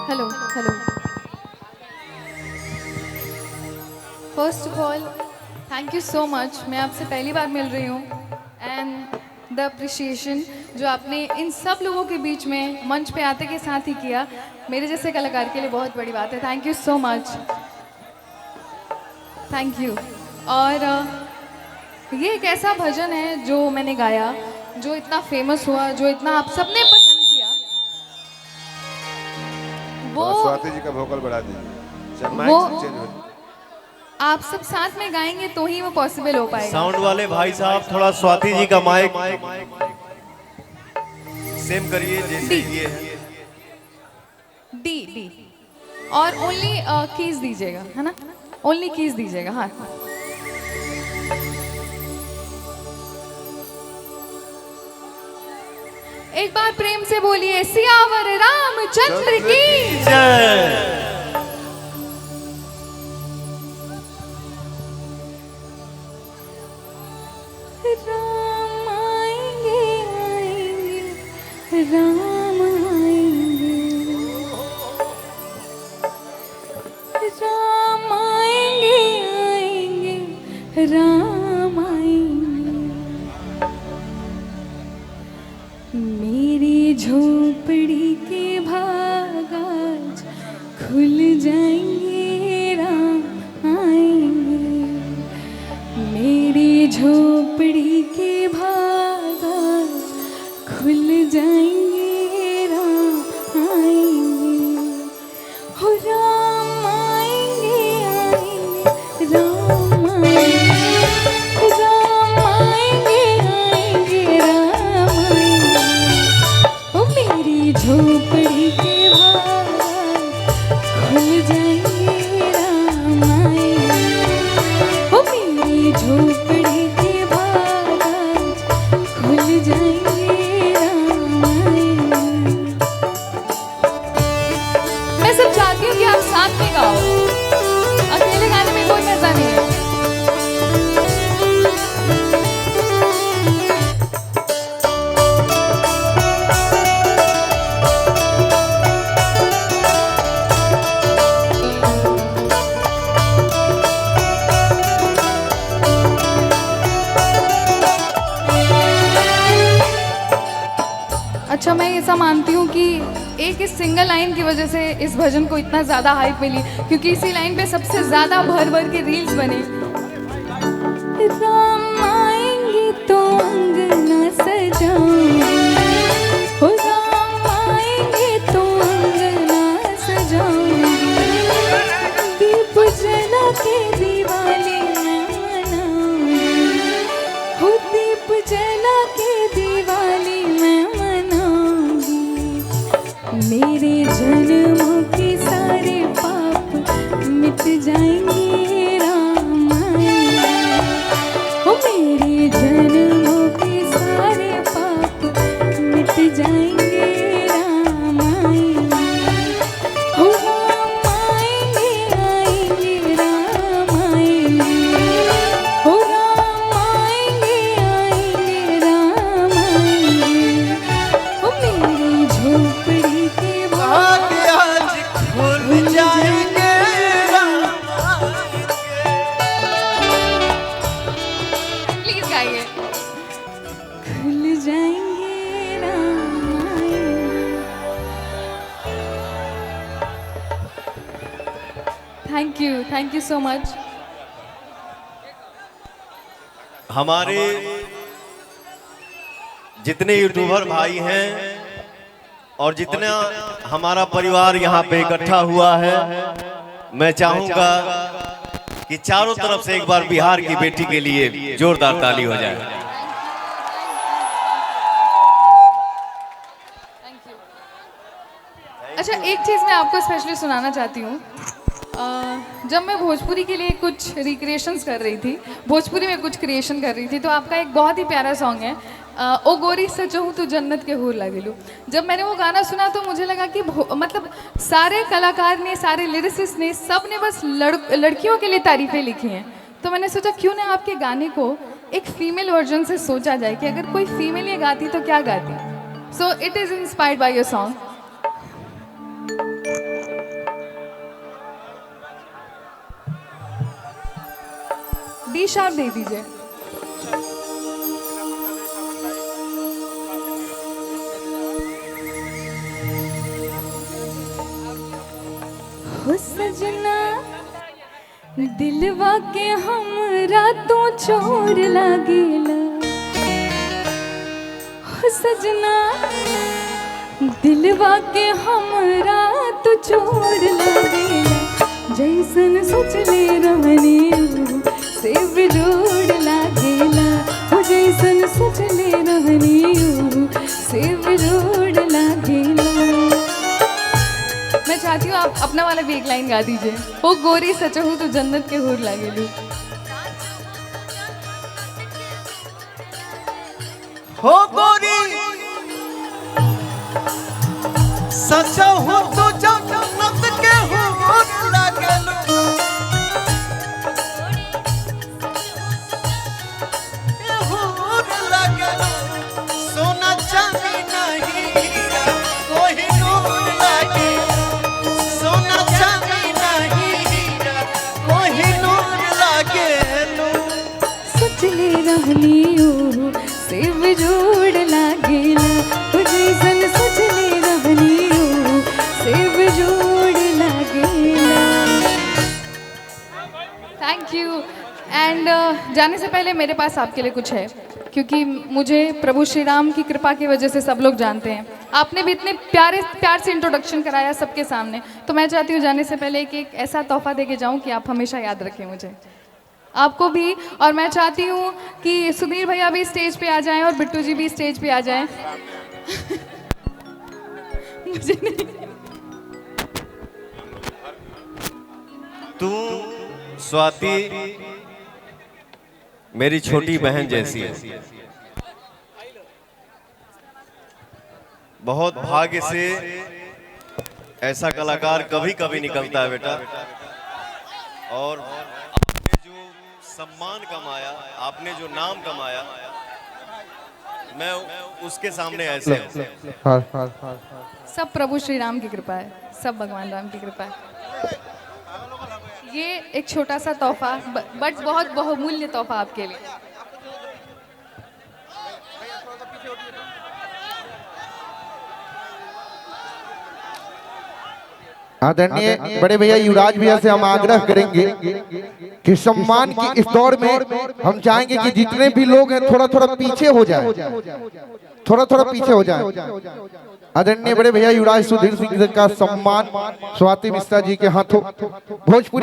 Hello hello. First of all thank you so much. मैं आपसे पहली बार मिल रही हूँ एंड द अप्रिशिएशन जो आपने इन सब लोगों के बीच में मंच पे आते के साथ ही किया, मेरे जैसे कलाकार के लिए बहुत बड़ी बात है। Thank you so much, thank you. और ये एक ऐसा भजन है जो मैंने गाया, जो इतना फेमस हुआ, जो इतना आप सबने पसंद किया, वो स्वाति जी का वोकल बढ़ा दीजिए। वो आप सब साथ में गाएंगे तो ही वो पॉसिबल हो पाएगा। साउंड वाले भाई साहब थोड़ा स्वाति जी का माइक सेम करिए जैसे ये है। डी डी और ओनली कीज दीजिएगा, है ना? ओनली कीज दीजिएगा। हाँ, एक बार प्रेम से बोलिए सियावर रामचंद्र की जय। राम आएंगे आएंगे राम आएंगे, राम आएंगे आएंगे राम आएंगे। मेरी झोपड़ी के भाग आज खुल जाएंगे, राम आएंगे। मेरी झोपड़ी के भाग आज खुल जाएंगे, राम आएंगे। हो राम आएंगे आएंगे राम आएंगे, राम आएंगे आएंगे राम आएंगे। ओ मेरी झोपड़ी के भाग खुल जाएंगे, राम आएंगे। ओ मेरी झोपड़ी के भाग खुल जाएंगे, राम आएंगे। मैं सब चाहती हूँ कि आप साथ में गाओ, अकेले गाने में कोई मजा नहीं है। अच्छा, मैं ऐसा मानती हूँ कि एक इस सिंगल लाइन की वजह से इस भजन को इतना ज़्यादा हाइप मिली, क्योंकि इसी लाइन पे सबसे ज़्यादा भर भर के रील्स बने। राम आएंगे तो अंगना सजाऊंगी, हो राम आएंगे तो अंगना सजाऊंगी। दीप जला के दिवाली मैं मनाऊंगी, हो दीप जला के दिवाली मैं मनाऊंगी। मेरे जन्मों के सारे पाप मिट जाएंगे, राम आएंगे। हो मेरे जन्मों के सारे पाप मिट जाएंगे, राम आएंगे। हो राम आएंगे आएंगे राम आएंगे, हो राम आएंगे आएंगे राम आएंगे। हो मेरी झोपड़ी के भाग आज खुल जाएंगे, राम प्लीज गाइए। खुल जाएंगे, राम आएंगे। Thank you so much. हमारे जितने यूट्यूबर भाई हैं और जितना हमारा परिवार यहाँ पे इकट्ठा हुआ है, मैं चाहूंगा कि चारों तरफ से एक बार बिहार की बेटी के लिए जोरदार ताली हो जाए। अच्छा, एक चीज़ मैं आपको स्पेशली सुनाना चाहती हूँ। जब मैं भोजपुरी के लिए कुछ रिक्रिएशंस कर रही थी, भोजपुरी में कुछ क्रिएशन कर रही थी, तो आपका एक बहुत ही प्यारा सॉन्ग है ओ गोरी सचहूँ तू जन्नत के हूर लगेलू। जब मैंने वो गाना सुना तो मुझे लगा कि मतलब सारे कलाकार ने, सारे लिरिसिस्ट ने, सब ने बस लड़कियों के लिए तारीफ़ें लिखी हैं। तो मैंने सोचा क्यों ना आपके गाने को एक फीमेल वर्जन से सोचा जाए कि अगर कोई फीमेल ये गाती तो क्या गाती। So it is inspired by your song. D sharp दे दीजिए। हो सजना दिलवा के हमरा तो चोर लागेला, हो सजना दिलवा के हमरा तो चोर लागेला, जैसन सोचले रहनी से बिजोड़ लागेला, हो जैसन सोचले रहनी से बिजोड़ लागेला। मैं चाहती हूँ आप अपना वाला भी एक लाइन गा दीजिए। हो गोरी सचहू तो जन्नत के हूर लागेलू। हो गोरी सचहू तो जन्नत के हूर लागेलू, हूर लागेलू, सोना चांदी नहीं हीरा कोई नूर लागे, सोना चांदी नहीं हीरा कोई नूर लागेलू। सोचले रहनी से बिजोड़ लागेला, हो जैसन सोचले रहनी से बिजोड़ लागेला। Thank you. एंड जाने से पहले मेरे पास आपके लिए कुछ है, क्योंकि मुझे प्रभु श्री राम की कृपा की वजह से सब लोग जानते हैं। आपने भी इतने प्यार से इंट्रोडक्शन कराया सबके सामने, तो मैं चाहती हूँ जाने से पहले एक ऐसा तोहफा दे के जाऊँ कि आप हमेशा याद रखें मुझे, आपको भी। और मैं चाहती हूँ कि सुधीर भैया भी स्टेज पे आ जाएं और बिट्टू जी भी स्टेज पे आ जाएं। मुझे नहीं। तू स्वाति मेरी छोटी बहन जैसी है, बहुत भाग्य से ऐसा कलाकार कभी कभी निकलता है बेटा। और आपने जो सम्मान कमाया, आपने जो नाम कमाया, मैं उसके सामने ऐसे हूं। सब प्रभु श्री राम की कृपा है, सब भगवान राम की कृपा है। ये एक छोटा सा तोहफा, बट बहुत बहुमूल्य तोहफा आपके लिए। आदरणीय बड़े भैया युवराज भैया से हम आग्रह करेंगे कि सम्मान की इस दौर में हम चाहेंगे कि जितने भी लोग हैं थोड़ा थोड़ा पीछे हो जाए, थोड़ा थोड़ा पीछे हो जाए। आदरणीय बड़े भैया युवराज सुधीर सिंह का सम्मान स्वाति मिश्रा जी के हाथों भोजपुरी